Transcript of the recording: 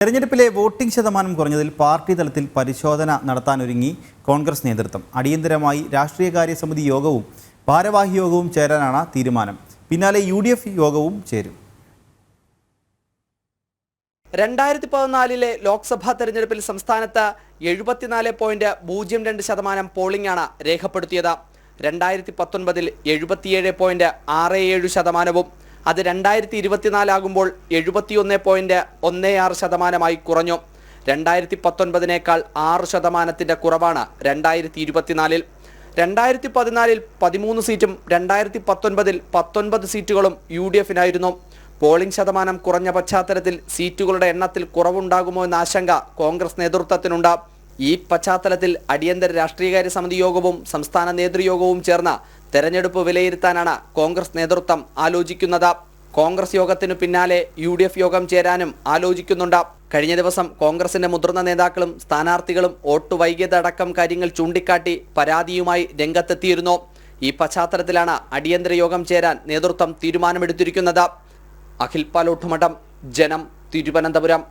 തെരഞ്ഞെടുപ്പിലെ വോട്ടിംഗ് ശതമാനം കുറഞ്ഞതിൽ പാർട്ടി തലത്തിൽ പരിശോധന നടത്താനൊരുങ്ങി കോൺഗ്രസ് നേതൃത്വം. അടിയന്തരമായി രാഷ്ട്രീയകാര്യ സമിതി യോഗവും ഭാരവാഹി യോഗവും ചേരാനാണ് തീരുമാനം. പിന്നാലെ UDF യോഗവും ചേരും. 2014 ലോക്സഭാ തെരഞ്ഞെടുപ്പിൽ സംസ്ഥാനത്ത് 74.02% പോളിംഗ് ആണ് രേഖപ്പെടുത്തിയത്. 2019 77.67%, അത് 2024 ആകുമ്പോൾ 71.16% കുറഞ്ഞു. 2019 6% കുറവാണ് 2024. 2014 13 സീറ്റും 2019 19 സീറ്റുകളും UDFനായിരുന്നു. പോളിംഗ് ശതമാനം കുറഞ്ഞ പശ്ചാത്തലത്തിൽ സീറ്റുകളുടെ എണ്ണത്തിൽ കുറവുണ്ടാകുമോ എന്ന ആശങ്ക കോൺഗ്രസ് നേതൃത്വത്തിനുണ്ട്. ഈ പശ്ചാത്തലത്തിൽ അടിയന്തര രാഷ്ട്രീയകാര്യ സമിതി യോഗവും സംസ്ഥാന നേതൃയോഗവും ചേർന്ന് തെരഞ്ഞെടുപ്പ് വിലയിരുത്താനാണ് കോൺഗ്രസ് നേതൃത്വം ആലോചിക്കുന്നത്. കോൺഗ്രസ് യോഗത്തിനു പിന്നാലെ UDF യോഗം ചേരാനും ആലോചിക്കുന്നുണ്ട്. കഴിഞ്ഞ ദിവസം കോൺഗ്രസിന്റെ മുതിർന്ന നേതാക്കളും സ്ഥാനാർത്ഥികളും വോട്ട് വൈകിയത് അടക്കം കാര്യങ്ങൾ ചൂണ്ടിക്കാട്ടി പരാതിയുമായി രംഗത്തെത്തിയിരുന്നു. ഈ പശ്ചാത്തലത്തിലാണ് അടിയന്തര യോഗം ചേരാൻ നേതൃത്വം തീരുമാനമെടുത്തിരിക്കുന്നത്. അഖിൽ പാലോട്ടുമഠം, ജനം, തിരുവനന്തപുരം.